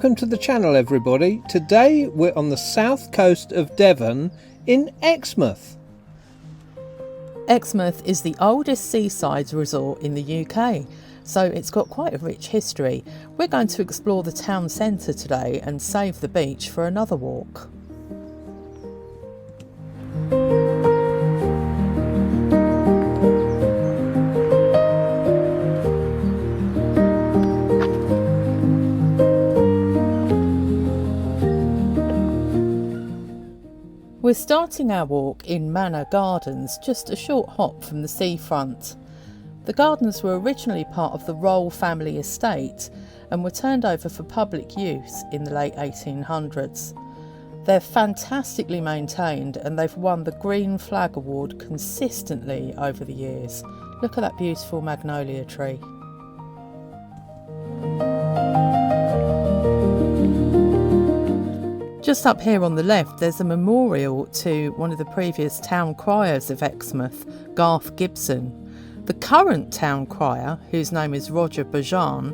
welcome to the channel everybody. Today we're on the south coast of Devon in Exmouth. Exmouth is the oldest seaside resort in the UK, so it's got quite a rich history. We're going to explore the town centre today and save the beach for another walk. We're starting our walk in Manor Gardens, just a short hop from the seafront. The gardens were originally part of the Roll family estate and were turned over for public use in the late 1800s. They're fantastically maintained and they've won the Green Flag Award consistently over the years. Look at that beautiful magnolia tree. Just up here on the left, there's a memorial to one of the previous town criers of Exmouth, Garth Gibson. The current town crier, whose name is Roger Bajan,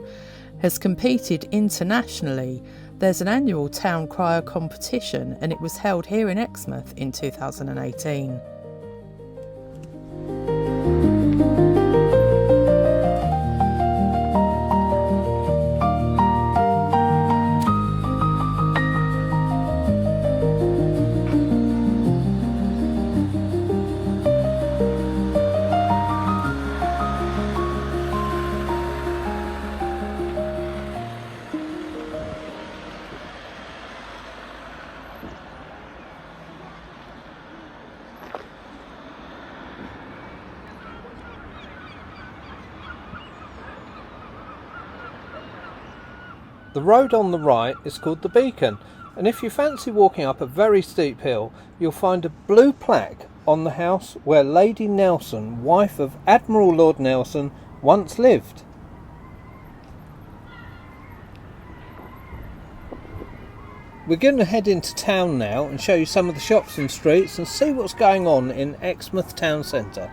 has competed internationally. There's an annual town crier competition and it was held here in Exmouth in 2018. The road on the right is called the Beacon, and if you fancy walking up a very steep hill, you'll find a blue plaque on the house where Lady Nelson, wife of Admiral Lord Nelson, once lived. We're going to head into town now and show you some of the shops and streets and see what's going on in Exmouth town centre.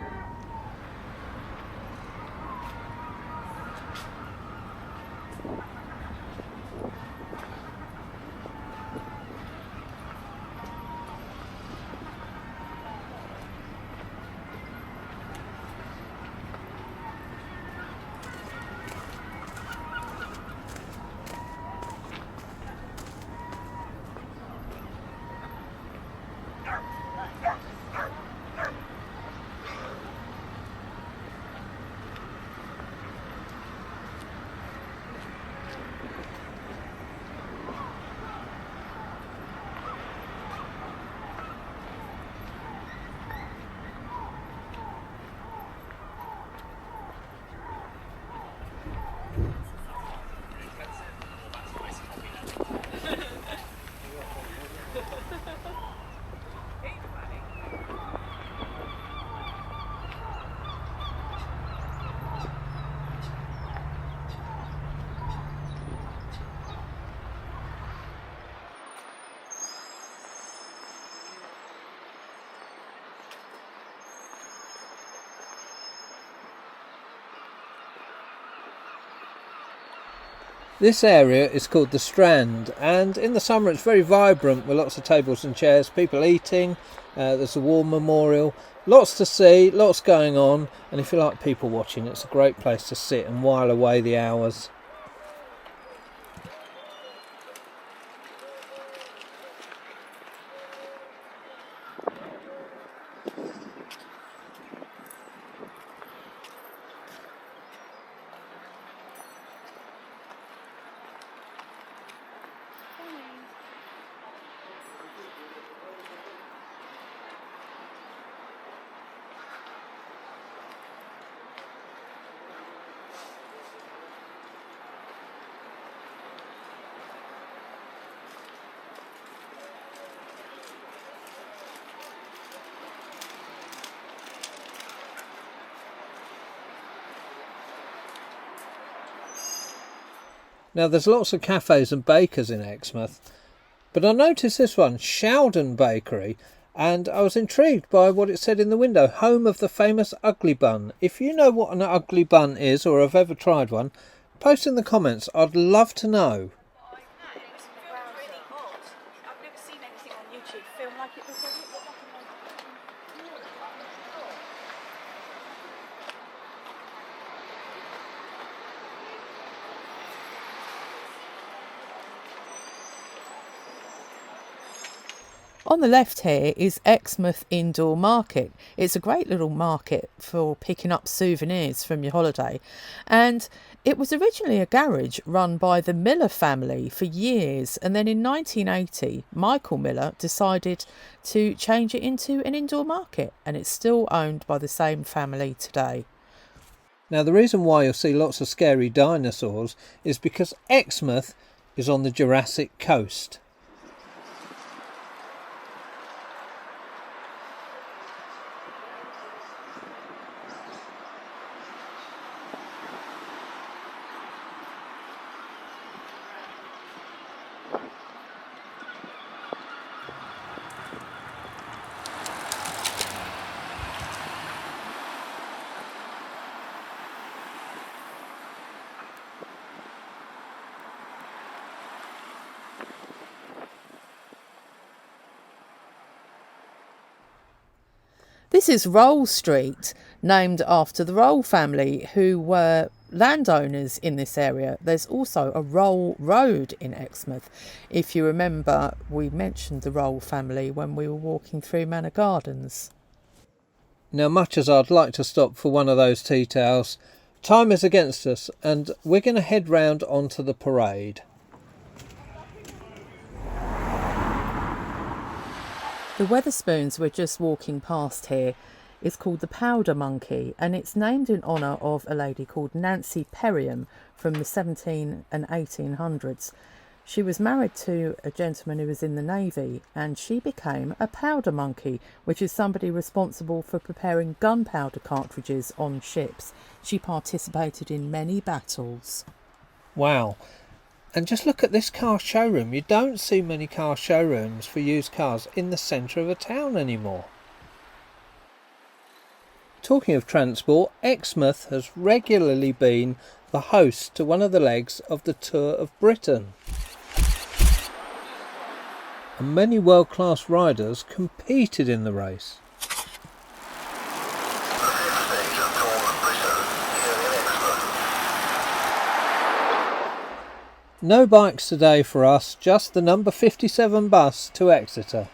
This area is called the Strand, and in the summer it's very vibrant with lots of tables and chairs, people eating, there's a war memorial, lots to see, lots going on, and if you like people watching, it's a great place to sit and while away the hours. Now there's lots of cafes and bakers in Exmouth, but I noticed this one, Showden Bakery, and I was intrigued by what it said in the window, home of the famous ugly bun. If you know what an ugly bun is or have ever tried one, post in the comments, I'd love to know. On the left here is Exmouth Indoor Market. It's a great little market for picking up souvenirs from your holiday, and it was originally a garage run by the Miller family for years, and then in 1980 Michael Miller decided to change it into an indoor market, and it's still owned by the same family today. Now, the reason why you'll see lots of scary dinosaurs is because Exmouth is on the Jurassic coast. This is Roll Street, named after the Roll family, who were landowners in this area. There's also a Roll Road in Exmouth. If you remember, we mentioned the Roll family when we were walking through Manor Gardens. Now, much as I'd like to stop for one of those tea towels, time is against us, and we're going to head round onto the parade. The Wetherspoons we're just walking past here is called the Powder Monkey, and it's named in honour of a lady called Nancy Perriam from the 17 and 1800s. She was married to a gentleman who was in the Navy, and she became a powder monkey, which is somebody responsible for preparing gunpowder cartridges on ships. She participated in many battles. Wow. And just look at this car showroom. You don't see many car showrooms for used cars in the centre of a town anymore. Talking of transport, Exmouth has regularly been the host to one of the legs of the Tour of Britain. And many world-class riders competed in the race. No bikes today for us, just the number 57 bus to Exeter.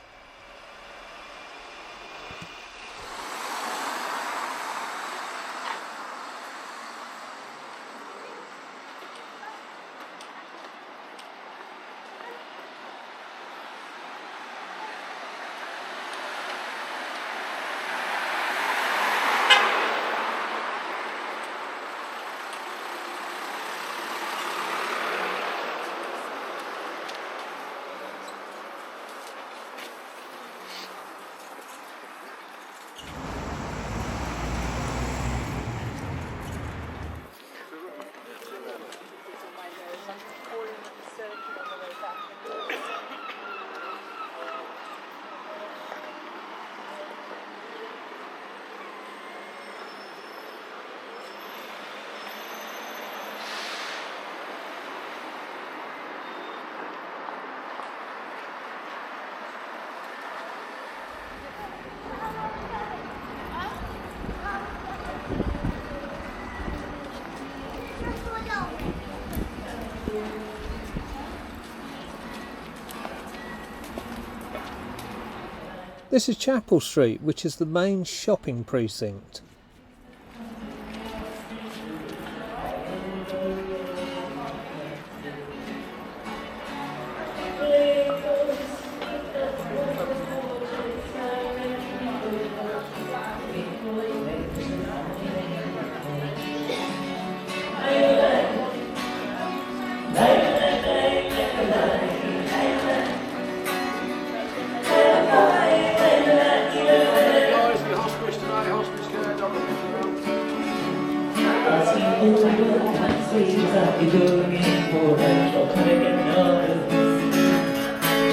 This is Chapel Street, which is the main shopping precinct.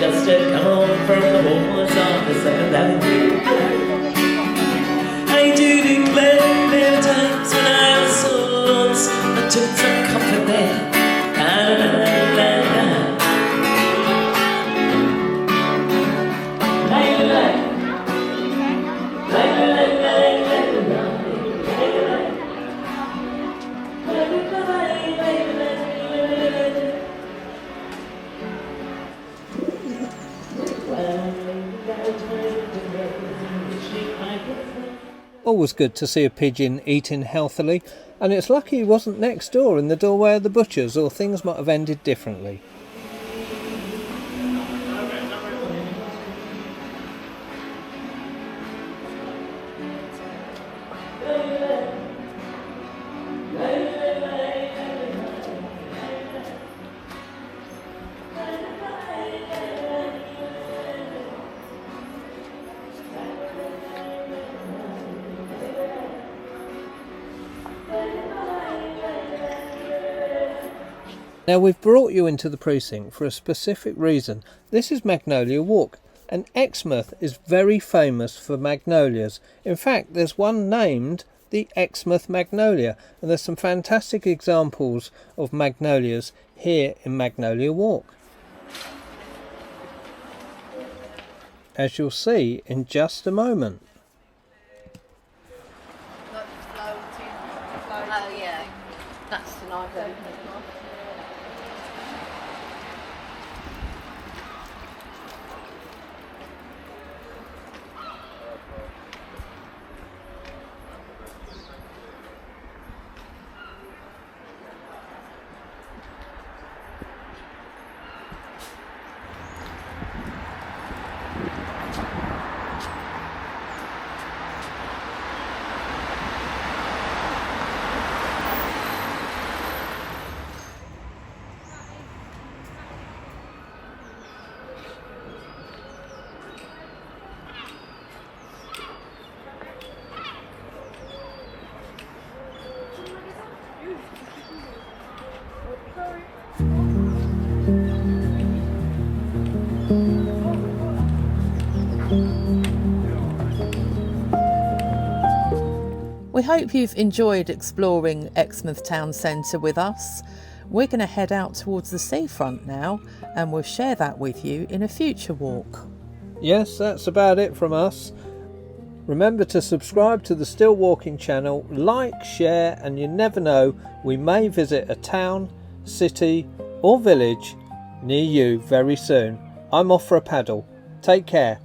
Just to come home from the homeless on the 7th Avenue. I do declare there were times when I was so lonesome I took some comfort there. Always good to see a pigeon eating healthily, and it's lucky he wasn't next door in the doorway of the butcher's, or things might have ended differently. Now we've brought you into the precinct for a specific reason. This is Magnolia Walk, and Exmouth is very famous for magnolias. In fact, there's one named the Exmouth Magnolia, and there's some fantastic examples of magnolias here in Magnolia Walk, as you'll see in just a moment. Oh yeah, that's the nice one. We hope you've enjoyed exploring Exmouth Town Centre with us. We're going to head out towards the seafront now, and we'll share that with you in a future walk. Yes, that's about it from us. Remember to subscribe to the Still Walking channel, like, share, and you never know, we may visit a town, city or village near you very soon. I'm off for a paddle. Take care.